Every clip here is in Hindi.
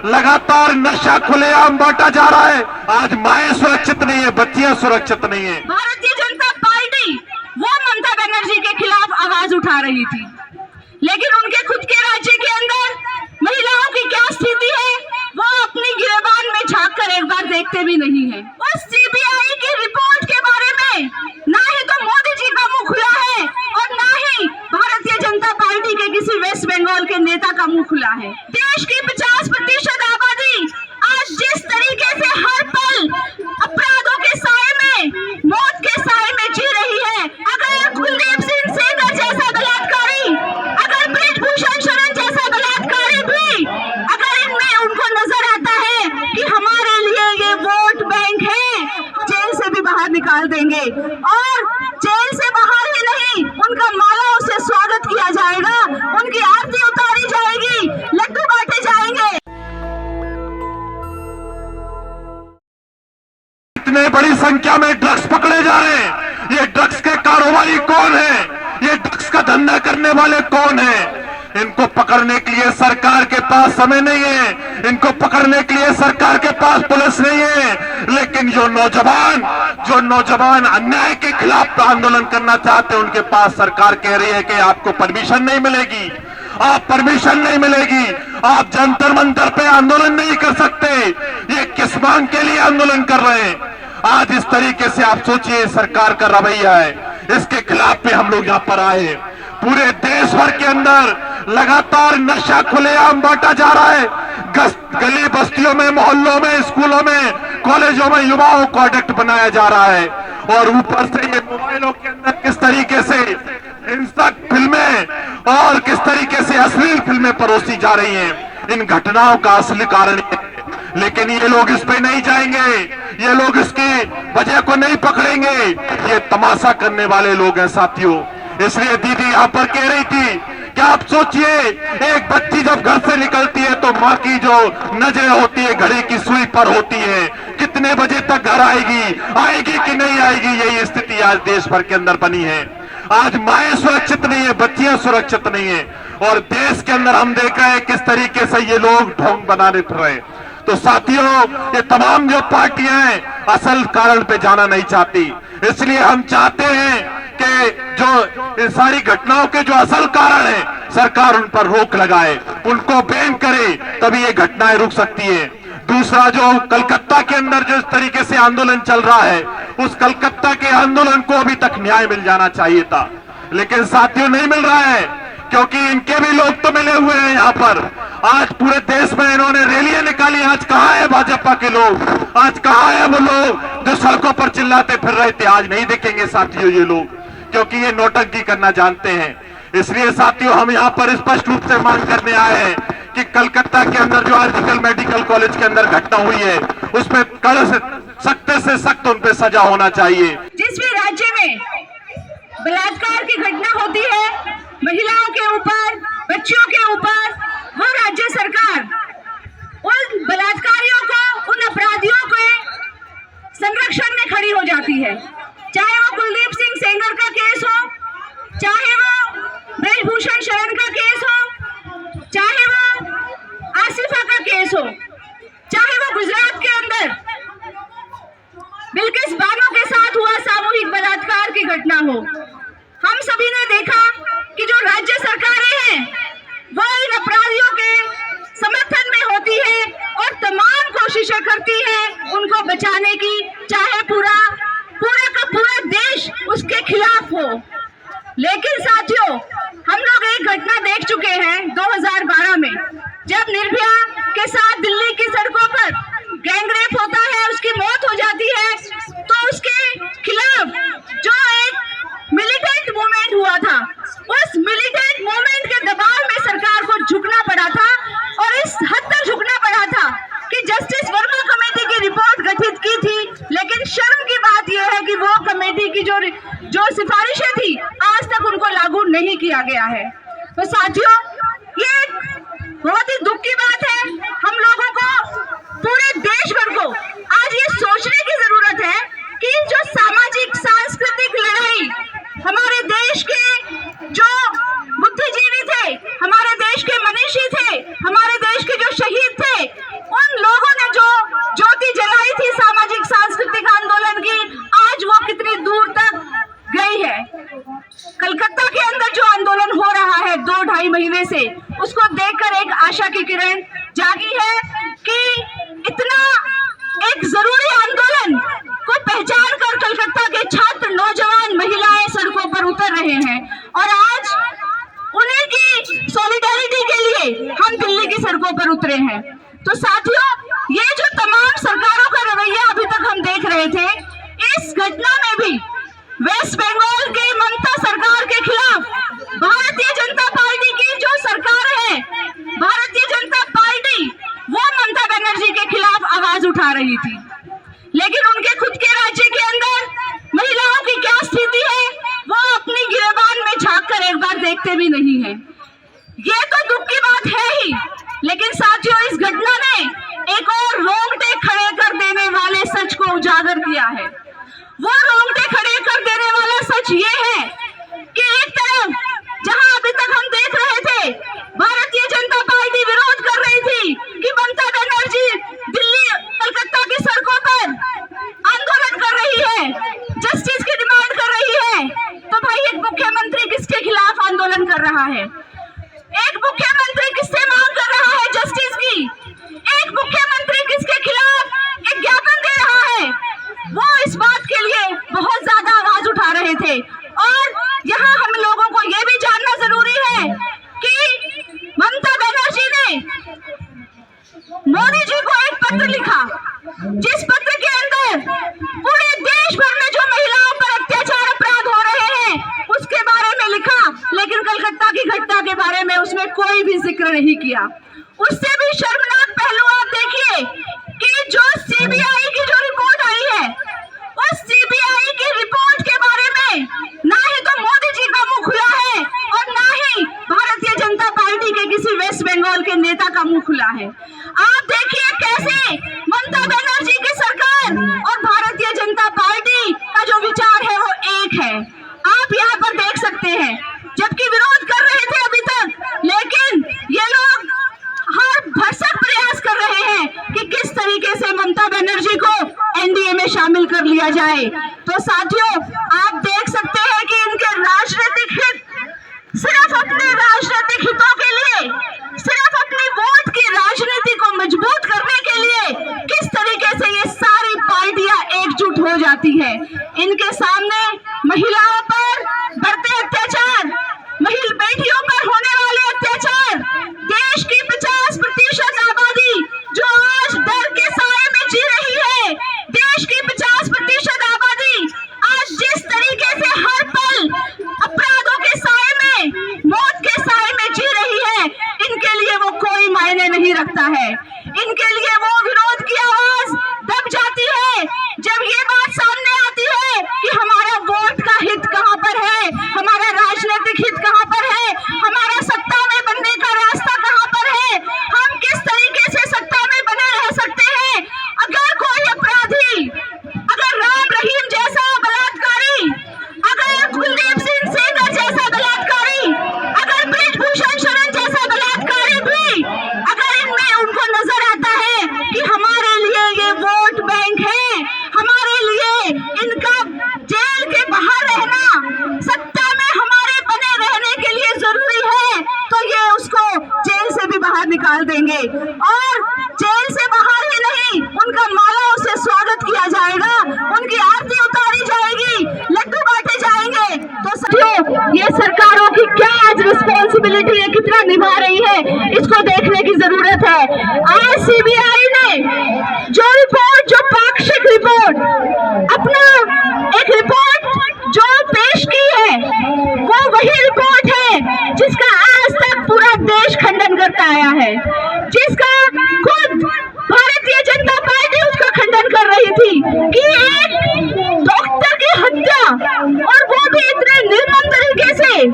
लगातार नशा खुलेआम बांटा जा रहा है। आज माएं सुरक्षित नहीं है, बच्चियां सुरक्षित नहीं है। भारतीय जनता पार्टी वो ममता बनर्जी के खिलाफ आवाज उठा रही थी, लेकिन उनके खुद के राज्य के अंदर महिलाओं की क्या स्थिति है वो अपनी गिरबान में झांक कर एक बार देखते भी नहीं है। उस सीबीआई की रिपोर्ट के बारे में ना ही तो मोदी जी का मुंह खुला है और ना ही भारतीय जनता पार्टी के किसी वेस्ट बंगाल के नेता का मुंह खुला है। देश की 50% आबादी आज जिस तरीके से हर पल अपराधों के साए में, मौत के साए में जी रही है, अगर कुलदीप सिंह सेंगर जैसा बलात्कारी, अगर ब्रिजभूषण शरण जैसा बलात्कारी भी अगर इनमें उनको नजर आता है कि हमारे लिए ये वोट बैंक है, जेल से भी बाहर निकाल देंगे और जेल से बाहर ही नहीं उनका मालाओं से स्वागत किया जाएगा, उनकी आरती उतारी जाएगी, लड्डू बांटे जाएंगे। इतने बड़ी संख्या में ड्रग्स पकड़े जा रहे हैं। ये ड्रग्स के कारोबारी कौन है? ये ड्रग्स का धंधा करने वाले कौन है? इनको पकड़ने के लिए सरकार के पास समय नहीं है, इनको पकड़ने के लिए सरकार के पास पुलिस नहीं है। लेकिन जो नौजवान अन्याय के खिलाफ आंदोलन करना चाहते हैं, उनके पास सरकार कह रही है कि आपको परमिशन नहीं मिलेगी, परमिशन नहीं मिलेगी, आप जंतर मंतर पे आंदोलन नहीं कर सकते। ये किस मांग के लिए आंदोलन कर रहे हैं? आज इस तरीके से आप सोचिए सरकार का रवैया है, इसके खिलाफ भी हम लोग यहाँ पर आए। पूरे देश भर के अंदर लगातार नशा खुलेआम बांटा जा रहा है। गली बस्तियों में, मोहल्लों में, स्कूलों में, कॉलेजों में युवाओं को एडिक्ट बनाया जा रहा है और ऊपर से ये मोबाइलों के अंदर किस तरीके से हिंसक फिल्में और किस तरीके से अश्लील फिल्में परोसी जा रही हैं। इन घटनाओं का असली कारण है, लेकिन ये लोग इस पे नहीं जाएंगे, ये लोग इसकी वजह को नहीं पकड़ेंगे। ये तमाशा करने वाले लोग हैं साथियों। इसलिए दीदी यहाँ पर कह रही थी कि आप सोचिए, एक बच्ची जब घर से निकलती है तो माँ की जो नजर होती है घड़ी की सुई पर होती है, कितने बजे तक घर आएगी कि नहीं आएगी। यही स्थिति आज देश भर के अंदर बनी है। आज माएं सुरक्षित नहीं है, बच्चियां सुरक्षित नहीं है और देश के अंदर हम देख रहे हैं किस तरीके से ये लोग ढोंग बनाने फिर रहे हैं। तो साथियों, ये तमाम जो पार्टियां हैं असल कारण पे जाना नहीं चाहती, इसलिए हम चाहते हैं कि जो इन सारी घटनाओं के जो असल कारण है सरकार उन पर रोक लगाए, उनको बैन करे, तभी ये घटनाएं रुक सकती है। दूसरा, जो कलकत्ता के अंदर जो इस तरीके से आंदोलन चल रहा है, उस कलकत्ता के आंदोलन को अभी तक न्याय मिल जाना चाहिए था, लेकिन साथियों नहीं मिल रहा है, क्योंकि इनके भी लोग तो मिले हुए हैं यहाँ पर। आज पूरे देश में इन्होंने रैलियां निकाली, आज कहाँ है भाजपा के लोग? आज कहाँ है वो लोग जो सड़कों पर चिल्लाते फिर रहे थे? आज नहीं दिखेंगे साथियों ये लोग, क्योंकि ये नौटंकी करना जानते हैं। इसलिए साथियों, हम यहाँ पर स्पष्ट रूप से मांग करने आए हैं कि कलकत्ता के अंदर जो आर्टिकल मेडिकल कॉलेज के अंदर घटना हुई है, उसमें सख्त से सख्त उन पे सजा होना चाहिए। जिस भी राज्य में बलात्कार की घटना होती है, महिलाओं के ऊपर, बच्चियों के ऊपर, वो राज्य सरकार उन बलात्कारियों को, उन अपराधियों के संरक्षण में खड़ी हो जाती है। चाहे वो कुलदीप सिंह सेंगर का केस हो, चाहे वो ब्रिजभूषण शरण का केस हो, चाहे वो आसिफा का केस हो, चाहे वो गुजरात के अंदर बिल्किस बानो के साथ हुआ सामूहिक बलात्कार की घटना हो। हम सभी ने देखा कि जो राज्य सरकारें हैं वो इन अपराधियों के समर्थन में होती है और तमाम कोशिशें करती हैं उनको बचाने की, चाहे पूरा का पूरा देश उसके खिलाफ हो। लेकिन साथियों, हम लोग एक घटना देख चुके हैं 2012 में, जब निर्भया के साथ दिल्ली की सड़कों पर गैंगरेप होता है, उसकी मौत हो जाती है, तो उसके खिलाफ जो एक मिलिटेंट मूवमेंट हुआ था, उस मिलिटेंट मूवमेंट के दबाव में सरकार को झुकना पड़ा था और इस हद तक झुकना पड़ा था कि जस्टिस वर्मा कमेटी की रिपोर्ट गठित की थी, लेकिन शर्म की बात यह है कि वो कमेटी की जो सिफारिशें थी आज तक उनको लागू नहीं किया गया है। तो साथियों, ये बहुत ही दुख की बात है। हम लोगों को, पूरे देश भर को आज ये सोचने की जरूरत है कि जो सामाजिक सांस्कृतिक लड़ाई हमारे देश के जो बुद्धिजीवी थे, हमारे देश के मनीषी थे, हमारे देश के जो शहीद थे, लगी है कि इतना एक जरूरी आंदोलन को पहचान कर कलकत्ता के छात्र, नौजवान, महिलाएं सड़कों पर उतर रहे हैं और आज उन्हीं की सॉलिडारिटी के लिए हम दिल्ली की सड़कों पर उतरे हैं। तो साथियों, ये जो तमाम सरकारों का रवैया अभी तक हम देख रहे थे, इस घटना में भी वेस्ट बंगाल की ममता सरकार के खिलाफ भारतीय जनता पार्टी की जो सरकार है, भारतीय जनता पार्टी, वो ममता बनर्जी के खिलाफ आवाज उठा रही थी। लेकिन उनके खुद के राज्य के अंदर महिलाओं की क्या स्थिति है, वो अपनी गिरेबान में झांक कर एक बार देखते भी नहीं है। ये तो दुख की बात है ही, लेकिन साथियों, इस घटना ने एक और रोंगटे खड़े कर देने वाले सच को उजागर किया है। वो रोंगटे खड़े कर देने वाला सच ये है कि एक तरफ जहां अभी तक हम देख रहे थे, भारतीय जनता पार्टी विरोध कर रही थी कि ममता बनर्जी दिल्ली, कलकत्ता की सड़कों पर आंदोलन कर रही है, जस्टिस की डिमांड कर रही है, तो भाई एक मुख्यमंत्री किसके खिलाफ आंदोलन कर रहा है? एक मुख्यमंत्री किससे मांग कर रहा है जस्टिस की? एक मुख्यमंत्री किसके खिलाफ एक ज्ञापन दे रहा है? वो इस बात के लिए बहुत ज्यादा आवाज उठा रहे थे। और यहाँ हम लोगों को ये भी जानना जरूरी है कि ममता बनर्जी ने मोदी जी को एक पत्र लिखा, जिस पत्र के अंदर पूरे देश भर में जो महिलाओं पर अत्याचार, अपराध हो रहे हैं, उसके बारे में लिखा, लेकिन कलकत्ता की घटना के बारे में उसमें कोई भी जिक्र नहीं किया। उससे भी शर्मनाक पहलू आप देखिए कि जो सीबीआई की जो रिपोर्ट आई है, उस सीबीआई की रिपोर्ट के बारे में ना ही तो मोदी जी का मुंह खुला है और ना ही भारतीय जनता पार्टी के किसी वेस्ट बंगाल के नेता का मुंह खुला है। आप देखिए कैसे ममता बनर्जी की सरकार और भारतीय जनता पार्टी का जो विचार है वो एक है। आप यहाँ पर देख सकते हैं, जबकि विरोध कर रहे थे अभी तक, लेकिन ये लोग हर भरसक प्रयास कर रहे हैं कि किस तरीके से ममता बनर्जी को एनडीए में शामिल कर लिया जाए। तो साथियों, आप देख सकते हैं कि इनके राजनीतिक हित, सिर्फ अपने राजनीतिक हितों के लिए, सिर्फ अपनी वोट की राजनीति को मजबूत करने के लिए किस तरीके से ये सारी पार्टियां एकजुट हो जाती है। इनके सामने महिलाओं पर बढ़ते अत्याचार, महिला बेटियों पर होने वाले अत्याचार, देश की 50% आबादी जो आज डर के साए में जी रही है, देश की 50% आबादी आज जिस तरीके से हर पल अपराधों के साए में, मौत के साए में जी रही है, इनके लिए वो कोई मायने नहीं रखता है। इनके लिए वो विरोध की आवाज दब जाती है जब ये बात सामने आती है कि हमारा वोट का हित कहां पर है, हमारा राजनीतिक हित कहां पर है, हमारा सत्ता में बनने का रास्ता कहां पर है, हम किस तरीके से सत्ता में बने रह सकते हैं। अगर कोई अपराधी, अगर राम रहीम जैसा बलात्कारी, अगर कुलदीप सिंह सेंगर जैसा बलात्कारी, अगर ब्रिजभूषण शरण जैसा बलात्कारी भी अगर इनमें उनको नजर आता है कि हमारे लिए ये वोट बैंक है, हमारे लिए इनका जेल के बाहर रहना, सत्ता में हमारे बने रहने के लिए जरूरी है, तो ये उसको जेल से भी बाहर निकाल देंगे। और जेल से बाहर ही नहीं, उनका मालाओं से स्वागत किया जाएगा, उनकी आरती उतारी जाएगी, लड्डू बांटे जाएंगे। तो साथियों, ये सरकारों की क्या आज रिस्पॉन्सिबिलिटी है, कितना निभा रही है, इसको देखने की जरूरत है। आज सीबीआई ने जो रिपोर्ट, जो पाक्षिक रिपोर्ट, अपना एक रिपोर्ट जो पेश की है, वो वही रिपोर्ट है जिसका आज तक पूरा देश खंडन करता आया है, जिसका खुद भारतीय जनता पार्टी उसका खंडन कर रही थी कि एक डॉक्टर की हत्या, और वो भी इतने निर्मम तरीके से,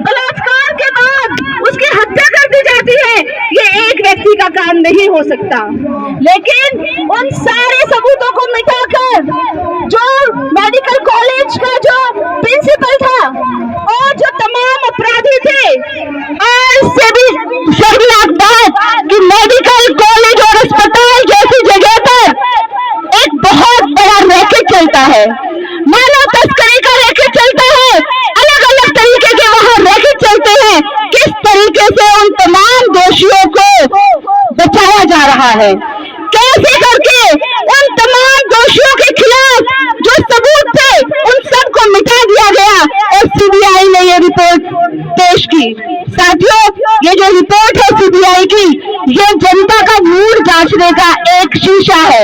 बलात्कार के बाद उसकी हत्या कर दी जाती है, ये एक व्यक्ति का काम नहीं हो सकता। लेकिन उन सारे सबूतों को मिटाकर जो मेडिकल कॉलेज का जो प्रिंसिपल था और जो तमाम अपराधी थे, और इससे भी शर्मनाक बात कि मेडिकल कॉलेज और अस्पताल जैसी जगह पर एक बहुत बड़ा रैकेट चलता है, मानव तस्करी का रैकेट चलता है, अलग अलग तरीके के वहाँ रैकेट चलते हैं। किस तरीके से उन तमाम दोषियों को बचाया जा रहा है। कैसे करके उन तमाम दोषियों के खिलाफ जो सबूत थे उन सबको मिटा दिया गया और सीबीआई ने ये रिपोर्ट पेश की। साथियों, ये जो रिपोर्ट है सीबीआई की, ये जनता का मूड जांचने का एक शीशा है।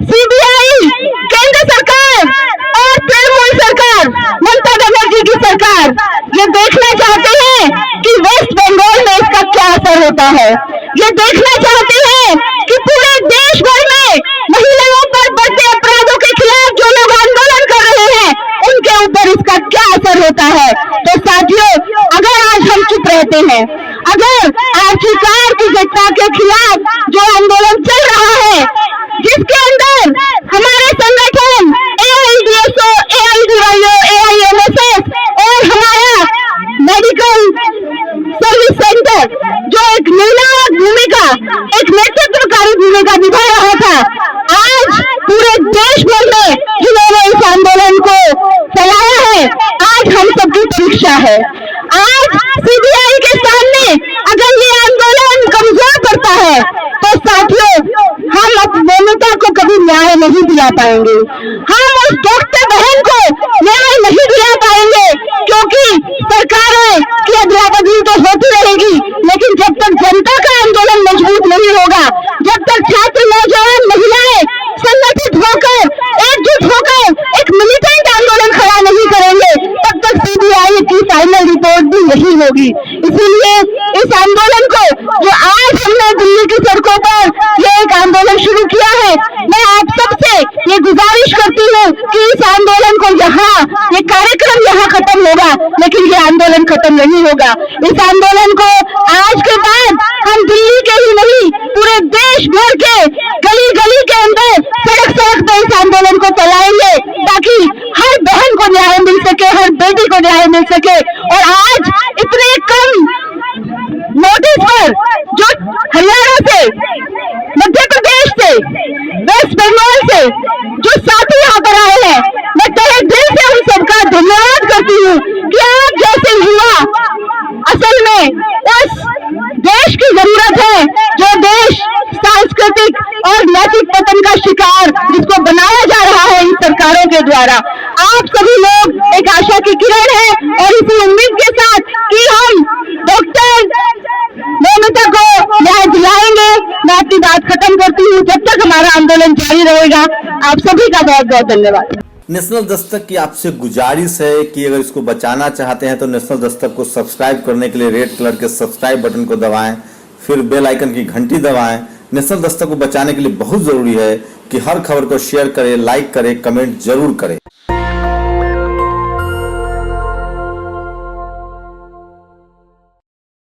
सीबीआई केंद्र सरकार और तृणमूल सरकार, ममता बनर्जी की सरकार, ये देखना चाहते हैं कि वेस्ट बंगाल में इसका क्या असर होता है। ये देखना चाहते हैं कि पूरे देश भर में महिलाओं पर बढ़ते अपराधों के खिलाफ जो लोग आंदोलन कर रहे हैं उनके ऊपर इसका क्या असर होता है। तो साथियों, अगर आज हम चुप रहते हैं, अगर आखिरकार की घटना के खिलाफ जो आंदोलन चल रहा है, जिसके अंदर हमारे संगठन AIDSO, AIDYO, AIMSS और हमारा मेडिकल सर्विस सेंटर जो एक निर्णायक भूमिका, एक नेतृत्वकारी भूमिका निभा रहा था, आज पूरे देश भर में जिन्होंने इस आंदोलन को चलाया है, आज हम सबकी परीक्षा है। आज सीबीआई के सामने अगर ये आंदोलन कमजोर पड़ता है तो साथियों, हम ममता को कभी न्याय नहीं दिला पाएंगे। हम उस डॉक्टर बहन को न्याय नहीं दिला पाएंगे, क्योंकि सरकारें की अदला-बदली तो होती रहेगी, लेकिन जब तक जनता का आंदोलन मजबूत नहीं होगा, जब तक छात्र, नौजवान, महिलाएं संगठित होकर, एकजुट होकर एक मिलिटेंट आंदोलन खड़ा नहीं करेंगे, तब तक सीबीआई की फाइनल रिपोर्ट भी यही होगी। इसीलिए इस आंदोलन को, जो आज हमने दिल्ली की सड़कों पर ये एक आंदोलन शुरू किया है, मैं आप सबसे ये गुजारिश करती हूँ कि इस आंदोलन को यहाँ, ये कार्यक्रम यहाँ खत्म होगा, लेकिन ये आंदोलन खत्म नहीं होगा। इस आंदोलन को आज के बाद हम दिल्ली के ही नहीं, पूरे देश भर के गली गली के अंदर, सड़क सड़क पे इस आंदोलन को चलाएंगे, ताकि हर बहन को न्याय मिल सके, हर बेटी को न्याय मिल सके। और आज इतने कम नोटिस पर जो हरियाणा से, मध्य प्रदेश से, वेस्ट बंगाल से जो साथी यहाँ पर आए हैं, मैं तहे दिल से उन सबका धन्यवाद करती हूँ कि आप जैसे युवा असल में उस देश की जरूरत है जो देश सांस्कृतिक और नैतिक पतन का शिकार जिसको बनाया जा रहा है इन सरकारों के द्वारा। आप सभी लोग एक आशा की किरण है, और इसी उम्मीद के साथ कि हम डॉक्टर ममता को न्याय दिलाएंगे, मैं अपनी बात खत्म करती हूँ। जब तक हमारा आंदोलन जारी रहेगा, आप सभी का बहुत बहुत धन्यवाद। नेशनल दस्तक की आपसे गुजारिश है कि अगर इसको बचाना चाहते हैं तो नेशनल दस्तक को सब्सक्राइब करने के लिए रेड कलर के सब्सक्राइब बटन को दबाएं, फिर बेल आइकन की घंटी दबाएं। नेशनल दस्तक को बचाने के लिए बहुत जरूरी है कि हर खबर को शेयर करें, लाइक करें, कमेंट जरूर करें।